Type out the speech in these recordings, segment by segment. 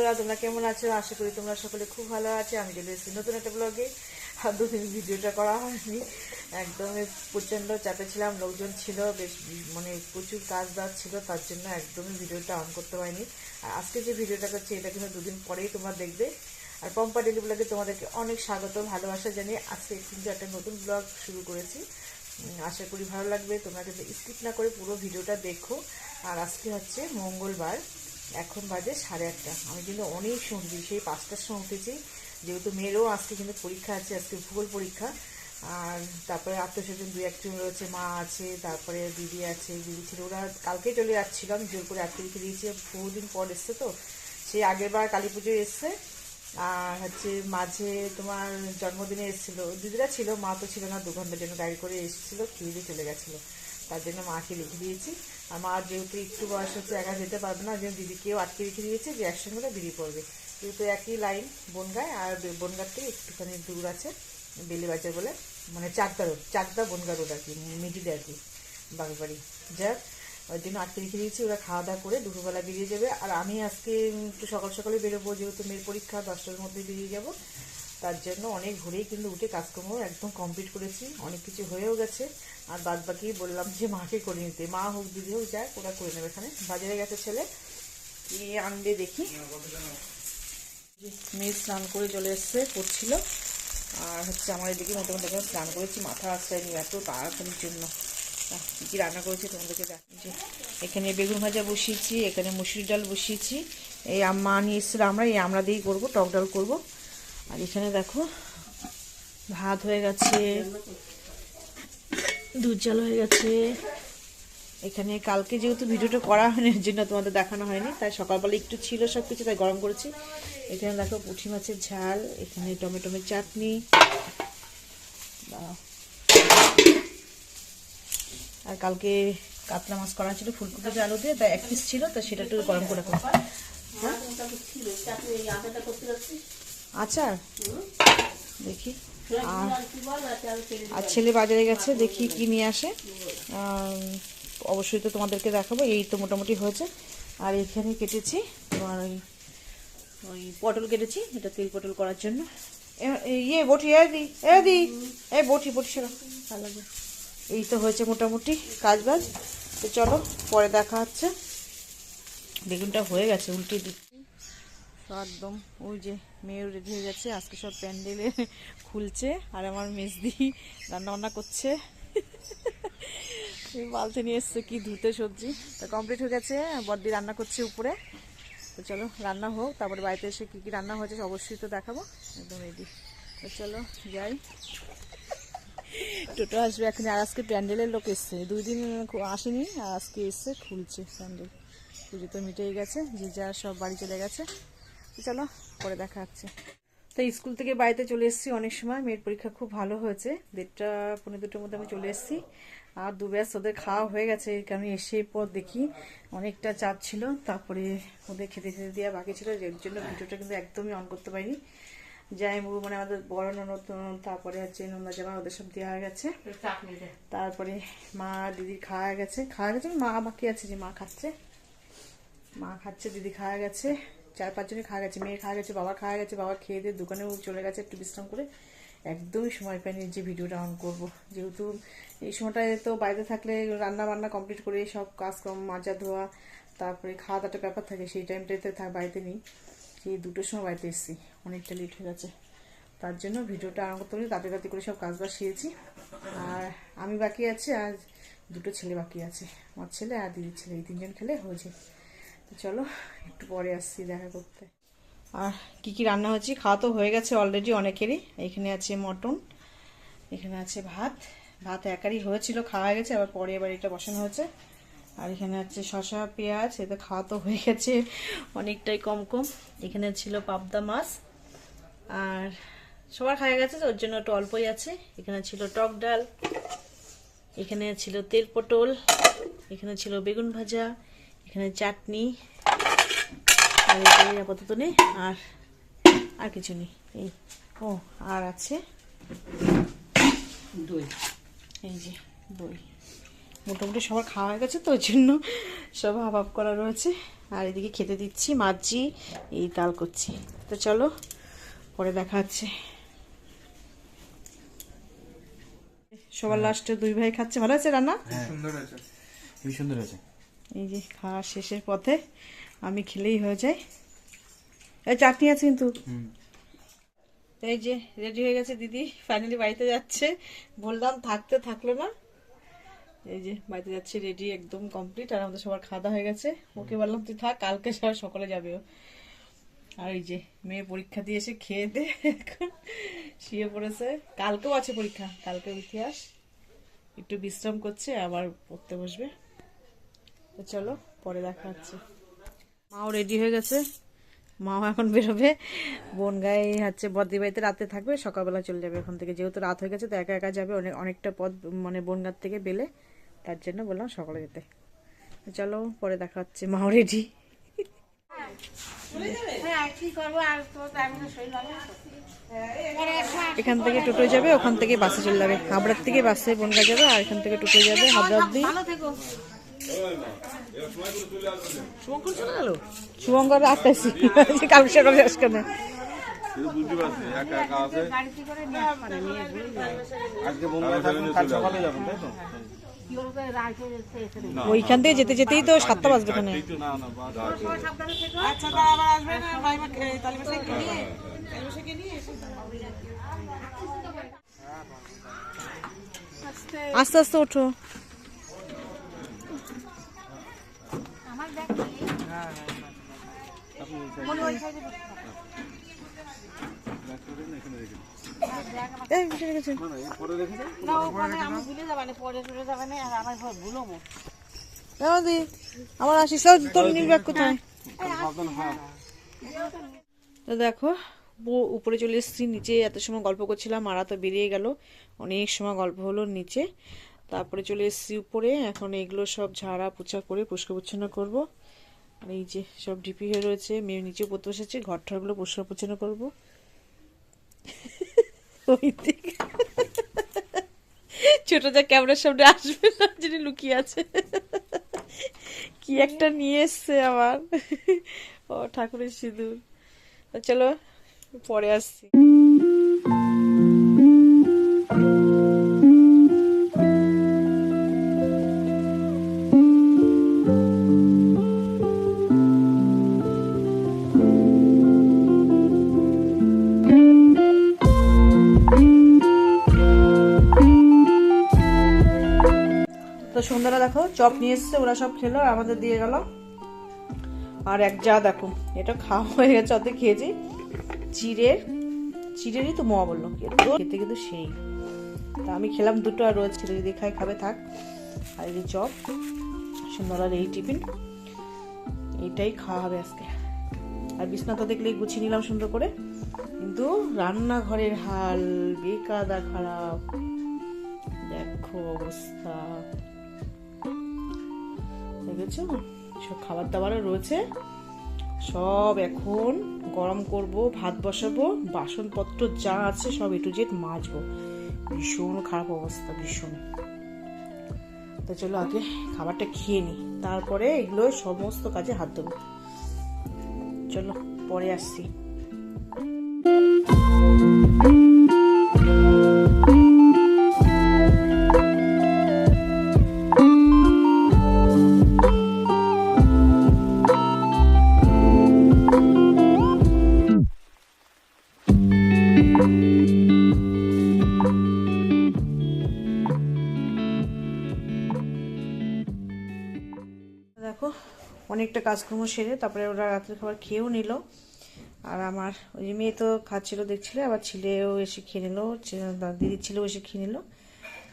বন্ধুরা, তোমরা কেমন আছো? আশা করি তোমরা সকলে খুব ভালো আছো। আমি চলে এসেছি নতুন একটা ব্লগে। আর দুদিন ভিডিওটা করা হয়নি, একদমই প্রচণ্ড চাপে ছিলাম, লোকজন ছিল বেশ, মানে প্রচুর কাজ বাজ ছিল, তার জন্য একদমই ভিডিওটা অন করতে পারিনি। আর আজকে যে ভিডিওটা করছি এটা কিন্তু দুদিন পরেই তোমরা দেখবে। আর পম্পা ডেলি ব্লগে তোমাদেরকে অনেক স্বাগত, ভালোবাসা জানিয়ে আজকে কিন্তু একটা নতুন ব্লগ শুরু করেছি। আশা করি ভালো লাগবে, তোমরা কিন্তু স্কিপ না করে পুরো ভিডিওটা দেখো। আর আজকে হচ্ছে মঙ্গলবার, এখন বাজে 8:30। আমি কিন্তু অনেক সময় উঠেছি, সেই 5টার সময় উঠেছি, যেহেতু মেয়েরও আজকে কিন্তু পরীক্ষা আছে, আজকে ভূগোল পরীক্ষা। আর তারপরে আত্মীয়স্বজন 2-1জন রয়েছে, মা আছে, তারপরে দিদি আছে, দিদি ছিল, ওরা কালকে চলে যাচ্ছিলো, আমি জোর করে আজকে রেখে দিয়েছি, বহুদিন পর এসছে তো, সেই আগের বার কালী পুজোয় এসছে। আর হচ্ছে মাঝে তোমার জন্মদিনে এসেছিলো, দিদিরা ছিল, মা তো ছিল না, 2 ঘন্টার জন্য গাড়ি করে এসেছিলো, খেয়ে দিয়ে চলে গেছিলো, তার জন্য মাকে রেখে দিয়েছি। আর মা যেহেতু একটু বয়স হচ্ছে, একা যেতে পারবে না, যে দিদিকেও আটকে রেখে দিয়েছে যে একসঙ্গে বেরিয়ে পড়বে, যেহেতু একই লাইন বনগায়, আর বনগার থেকে একটুখানি দূর আছে বেলিবাজার বলে, মানে চাকদা বনগা রোড আর কি, মিডিলে আর কি বাগবাড়ি। যাক, ওই জন্য আটকে রেখে দিয়েছি, ওরা খাওয়া দাওয়া করে দুপুরবেলা বেরিয়ে যাবে। আর আমি আজকে একটু সকাল সকালে বেরোবো, যেহেতু মেয়ের পরীক্ষা 10টার মধ্যে বেরিয়ে যাব, তার জন্য অনেক ভোরেই কিন্তু উঠে কাজকর্ম একদম কমপ্লিট করেছি, অনেক কিছু হয়েও গেছে। আর বাদ বাকি বললাম যে মাকে করে নিতে, মা হোক দিদি হোক যায়, ওরা করে নেবে। এখানে বাজারে গেছে ছেলে, কি আনবে দেখি। মেয়ে স্নান করে চলে এসছে, করছিল। আর হচ্ছে আমার এদিকে মোটামুটি এখন স্নান করেছি, মাথা আসছায়নি এত তাড়াতাড়ির জন্য। কী কী রান্না করেছি তোমাদেরকে দেখাচ্ছি। এখানে বেগুন ভাজা বসিয়েছি, এখানে মুসুরি ডাল বসিয়েছি, এই আম্মা নিয়ে এসেছিল, এই আমরা দিয়েই করবো, টক ডাল করবো। আর এখানে দেখো ভাত হয়ে গেছে, দুধ জাল হয়ে গেছে। এখানে কালকে যেহেতু ভিডিওটা করা হয়নি, এর জন্য তোমাদের দেখানো হয়নি, তাই সকালবেলা একটু ছিল সব কিছু, তাই গরম করেছি। এখানে দেখো পুঁটি মাছের ঝাল, এখানে টমেটোমের চাটনি, আর কালকে কাতলা মাছ করা ছিল ফুলকপি আলু দিয়ে, তাই 1 পিস ছিল, তো সেটা একটু গরম করে খাবো। আচার দেখি। আর ছেলে বাজারে গেছে, দেখি কি নিয়ে আসে, অবশ্যই তো তোমাদেরকে দেখাবো। এই তো মোটামুটি হয়েছে। আর এখানে কেটেছি তোমার ওই পটল কেটেছি, এটা তেল পটল করার জন্য। ইয়ে বটি এই বটি সেটা ভালো লাগবে। এই তো হয়েছে মোটামুটি কাজ বাজ, তো চলো পরে দেখা হচ্ছে। বেগুনটা হয়ে গেছে, উল্টে দিচ্ছি একদম। ওই যে মেয়েও রেডি হয়ে গেছে, আজকে সব প্যান্ডেলে খুলছে, আর আমার মেজদি রান্না করছে, বালতি নিয়ে এসছে কি ধুতে সবজি। তা কমপ্লিট হয়ে গেছে, বড়দি রান্না করছে উপরে। তো চলো রান্না হোক, তারপরে বাড়িতে এসে কী কী রান্না হয়েছে অবশ্যই তো দেখাবো, একদম রেডি। তো চলো যাই, টোটো আসবে এখন। আর আজকে প্যান্ডেলের লোক এসছে, 2 দিন আসেনি, আর আজকে এসছে, খুলছে প্যান্ডেল। পুজো তো মিটেই গেছে, যে যা সব বাড়ি চলে গেছে। তো চলো পরে দেখা হচ্ছে। তো স্কুল থেকে বাড়িতে চলে এসেছি অনেক সময়, মেয়ের পরীক্ষা খুব ভালো হয়েছে, 1:30 পৌনে 2টার মধ্যে আমি চলে এসেছি। আর 2 ব্যাচ ওদের খাওয়া হয়ে গেছে, কারণ এসে পর দেখি অনেকটা চাপ ছিল, তারপরে ওদের খেতে দেওয়া বাকি ছিল, এর জন্য ভিডিওটা কিন্তু একদমই অন করতে পারিনি। যাই মুরু, মানে আমাদের বড় ননদ, তারপরে হচ্ছে নন্দা জামা, ওদের সব দেওয়া হয়ে গেছে। তারপরে মা দিদির খাওয়া গেছে, মা বাকি আছে, যে মা খাচ্ছে, দিদি খাওয়া গেছে, 4-5 জনই খাওয়া গেছে, মেয়ে খাওয়া গেছে, বাবা খাওয়া গেছে, বাবা খেয়ে দিয়ে দোকানেও চলে গেছে একটু বিশ্রাম করে। একদমই সময় পাইনি যে ভিডিওটা অন করব, যেহেতু এই সময়টায় তো বাইরে থাকলে রান্না বান্না কমপ্লিট করে সব কাজকর্ম মাজা ধোয়া, তারপরে খাওয়া দাওয়াটা ব্যাপার থাকে, সেই টাইমটাতে বাড়িতে নেই। সেই 2টোর সময় বাড়িতে এসেছি, অনেকটা লেট হয়ে গেছে, তার জন্য ভিডিওটা আরম্ভ করতে পারি, তাড়াতাড়ি করে সব কাজ বাজ সেরেছি। আর আমি বাকি আছি, আর 2টো ছেলে বাকি আছে, আমার ছেলে আর দিদির ছেলে, এই 3জন খেলে হয়েছে। তো চলো একটু পরে আসছি দেখা করতে। আর কি কি রান্না হচ্ছে, খাওয়া তো হয়ে গেছে অলরেডি অনেকেরই। এখানে আছে মটন, এখানে আছে ভাত একারই হয়েছিল, খাওয়া হয়ে গেছে, আবার পরে এবার এটা বসানো হয়েছে। আর এখানে আছে শসা পেঁয়াজ, এতে খাওয়া তো হয়ে গেছে অনেকটাই কম। এখানে ছিল পাবদা মাছ, আর সবার খাওয়া গেছে, ওর জন্য একটু অল্পই আছে। এখানে ছিল টক ডাল, এখানে ছিল তেল পটল, এখানে ছিল বেগুন ভাজা, এখানে চাটনি, আর আপাতত নেই, আর কিছু নেই। এই আর আছে দই, এই যে দই, মোটামুটি সবার খাওয়া হয়ে গেছে, তো ওই জন্য সব হাফ হাফ করা রয়েছে। আর এদিকে খেতে দিচ্ছি, মাঝি এই ডাল করছি। তো চলো পরে দেখা হচ্ছে। সবার লাস্টে দুই ভাই খাচ্ছে। ভালো আছে রান্না? সুন্দর আছে, খুবই সুন্দর আছে। এই যে খাওয়া শেষের পথে, আমি খেলেই হয়ে যায়। এই চাটনি আছে কিন্তু। এই যে রেডি হয়ে গেছে দিদি, ফাইনালি বাড়িতে যাচ্ছে। বললাম থাকতে, থাকলো না। এই যে বাড়িতে যাচ্ছে, রেডি একদম কমপ্লিট। আর আমাদের সবার খাওয়া হয়ে গেছে। ওকে বললাম তুই থাক, কালকে সকালে যাবে ও। আর এই যে মেয়ে পরীক্ষা দিয়ে এসে খেয়ে দে এখন শুয়ে পড়েছে। কালকেও আছে পরীক্ষা, কালকে ইতিহাস। একটু বিশ্রাম করছে, আবার পড়তে বসবে। তো চলো পরে দেখা হচ্ছে। মাও রেডি হয়ে গেছে, মাও এখন বেরোবে বনগাঁয়ে, হচ্ছে বদ্রি বাড়িতে রাতে থাকবে, সকালবেলা চলে যাবে এখান থেকে। যেহেতু রাত হয়ে গেছে তো একা একা যাবে, অনেকটা পথ মানে বনগাঁ থেকে বেলে, তার জন্য বললাম সকালে যেতে। চলো পরে দেখা হচ্ছে। মাও রেডি। এখান থেকে টোটো যাবে, ওখান থেকে বাসে চলে যাবে। হাবড়ার থেকে বাসে বনগাঁ যাবে, আর এখান থেকে টোটো যাবে হাবড়া অব্দি। শুভঙ্কর আসতেছি, কালকে সকালে আসবে না। ওইখান থেকে যেতে যেতেই তো 7টা বাজবে ওখানে। আস্তে আস্তে ওঠো। আমার আসিস তোর নির্বাক কোথায়? তো দেখো উপরে চলে এসেছি, নিচে এত সময় গল্প করছিলাম, মারা তো বেরিয়ে গেল, অনেক সময় গল্প হলো নিচে। তারপরে চলে এসেছি উপরে, এখন এগুলো সব ঝাড়া পোছা করে পরিষ্কার পরিচ্ছন্ন করবো। আর এই যে সব ডিপি হয়ে রয়েছে, মেয়ে নিচে পড়তে বসেছে, ঘর ঠরগুলো পরিষ্কার পরিচ্ছন্ন করবো। ওই দিকে ছোট যা ক্যামেরার সামনে আসবে না, যিনি লুকিয়ে আছে, কি একটা নিয়ে এসছে আবার। ও ঠাকুরের সিঁদুর। চলো পরে আসছি। তো সন্ধ্যাটা দেখো চপ নিয়ে এসছে, ওরা সব খেলো, আমাদের দিয়ে গেল। আর এক যা দেখো, এটা খাওয়া হয়ে গেছে, অর্ধেক খেয়েছি। চিড়েরই তো মা বললো খেতে, কিন্তু সেই তা আমি খেলাম দুটো, আর রোজ ছেলে যদি খাই খাবে থাক। আর এই চপ, সন্ধ্যাবেলার এই টিফিন, এইটাই খাওয়া হবে আজকে। আর বিছনা তো দেখলেই গুছিয়ে নিলাম সুন্দর করে, কিন্তু রান্নাঘরের হাল বেকাদা খারাপ, দেখো অবস্থা দেখেছো। সব খাবার দাবারও রয়েছে, সব এখন গরম করব, ভাত বসাবো, বাসনপত্র যা আছে সব এ টু জেড মাজবো। ভীষণ খারাপ অবস্থা, ভীষণ। তো চলো আগে খাবারটা খেয়ে নিই, তারপরে এগুলো সমস্ত কাজে হাত দেবো। চলো পরে আসছি। দেখো অনেকটা কাজকর্ম সেরে তারপরে ওরা রাতের খাবার খেয়েও নিল। আর আমার ওই যে মেয়ে তো খাচ্ছিল দেখছিলে, আবার ছেলেও এসে খেয়ে নিল, দিদির ছেলেও এসে খেয়ে নিল।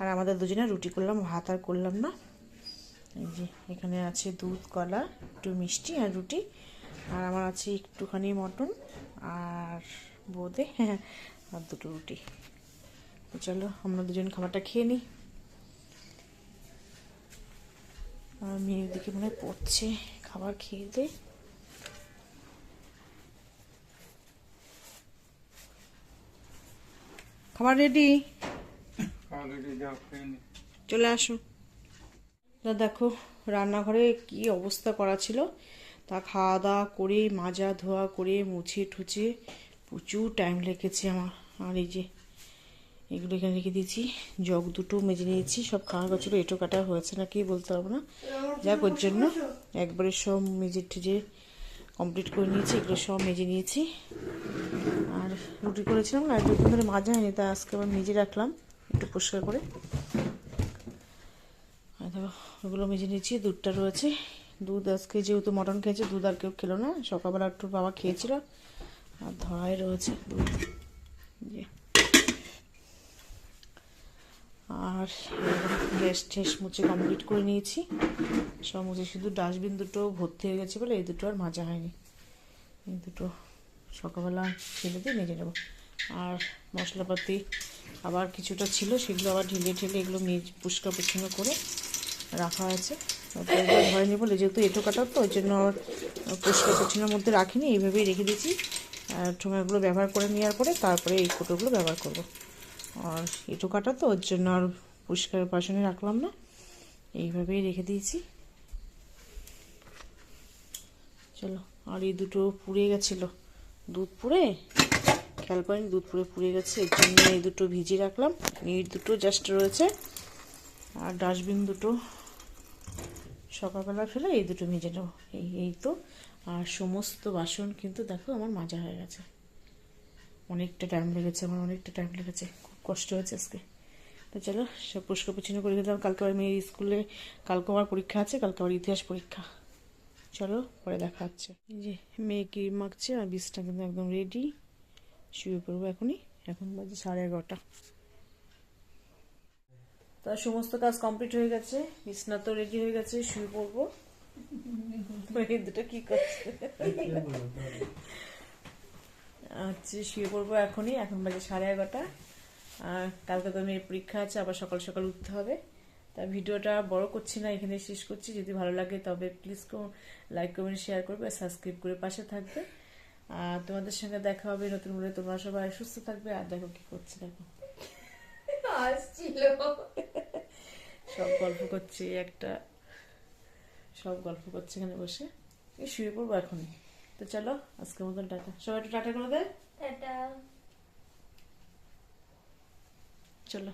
আর আমাদের দুজনে রুটি করলাম, ভাত আর করলাম না। এই যে এখানে আছে দুধ, কলা, একটু মিষ্টি আর রুটি। আর আমার আছে একটুখানি মটন আর বোঁদে আর দুটো রুটি। তো চলো আমরা দুজন খাবারটা খেয়ে নিই। আর মেয়ের দিকে মনে হয় পড়ছে, খাবার খেয়ে দে। খাবার রেডি, চলে আসো। তা দেখো রান্নাঘরে কি অবস্থা করা ছিল, তা খাওয়া দাওয়া করে মাজা ধোয়া করে মুছে ঠুচে প্রচুর টাইম লেগেছে আমার। আর এই যে এগুলো এখানে রেখে দিয়েছি, জগ দুটো মেজে নিয়েছি, সব খাওয়া গেছিলো, এঁটো কাটা হয়েছে নাকি বলতে পারবো না, যাক ওর জন্য একবারে সব মেজে ঠেজে কমপ্লিট করে নিয়েছি, এগুলো সব মেজে নিয়েছি। আর রুটি করেছিলাম না, একটু ধরে মাজা হয়নি, তা আজকে আবার মেজে রাখলাম একটু পরিষ্কার করে। আর দেখো ওগুলো মেজে নিয়েছি, দুধটা রয়েছে, দুধ আজকে যেহেতু মটন খেয়েছে দুধ আর কেউ খেলো না, সকালবেলা একটু বাবা খেয়েছিল, আর ধরাই রয়েছে দুধ। আর গ্যাস ঠেস মুছে কমপ্লিট করে নিয়েছি, সব মুছে, শুধু ডাস্টবিন দুটো ভর্তি হয়ে গেছে বলে এই দুটো আর মাজা হয়নি, এই দুটো সকালবেলা ফেলে দিয়ে মেজে নেবো। আর মশলাপাতি আবার কিছুটা ছিল, সেগুলো আবার ঢেলে ঢেলে এগুলো পরিষ্কার পরিচ্ছন্ন করে রাখা আছে, ধরেনি বলে যেহেতু এঁটো কাটা তো ওই জন্য পরিষ্কার পরিচ্ছন্নের মধ্যে রাখিনি, এইভাবেই রেখে দিয়েছি। আর ঠোঙাগুলো ব্যবহার করে নেওয়ার পরে তারপরে এই কোটোগুলো ব্যবহার করব। আর এঁটো কাটা তো ওর জন্য আর পরিষ্কার বাসনে রাখলাম না, এইভাবেই রেখে দিয়েছি। চলো, আর এই দুটো পুড়ে গেছিলো, দুধ পুড়ে খেয়াল করিনি, দুধ পুড়ে গেছে, এর জন্য এই দুটো ভিজিয়ে রাখলাম, এই দুটো জাস্ট রয়েছে। আর ডাস্টবিন দুটো সকালবেলা ফেলে এই দুটো ভেজে নেবো, এই তো। আর সমস্ত বাসন কিন্তু দেখো আমার মাজা হয়ে গেছে, অনেকটা টাইম লেগেছে আমার, অনেকটা টাইম লেগেছে, খুব কষ্ট হয়েছে আজকে। তো চলো সব পরিষ্কার পরিচ্ছন্ন করে দিলাম, কালকে আবার মেয়ের স্কুলে, কালকে আমার পরীক্ষা আছে, কালকে আবার ইতিহাস পরীক্ষা। চলো পরে দেখা হচ্ছে। এই যে মেয়ে কি মাখছে, আর বীজটা কিন্তু একদম রেডি, শুয়ে পড়বো এখনই, এখন বাজে 11:30। তার সমস্ত কাজ কমপ্লিট হয়ে গেছে, বিছনা তো রেডি হয়ে গেছে, শুয়ে পড়বো। দুটো কি করছে, আচ্ছা শুয়ে পড়বো এখনই, এখন বাজে 11:30। আর কালকে তো মেয়ের পরীক্ষা আছে, আবার সকাল সকাল উঠতে হবে। তা ভিডিওটা বড় করছি না, এখানে শেষ করছি। যদি ভালো লাগে তবে প্লিজ লাইক কমেন্ট শেয়ার করবে, সাবস্ক্রাইব করে পাশে থাকবে। আর তোমাদের সঙ্গে দেখা হবে নতুন বলে, তোমরা সবাই সুস্থ থাকবে। আর দেখো কি করছে, দেখো সব গল্প করছে একটা, সব গল্প করছে এখানে বসে। এই শুয়ে পড়বো এখনই। তো চলো আজকের মতন টাটা, সবাই একটু টাটা করে দেয়, টাটা। চলো।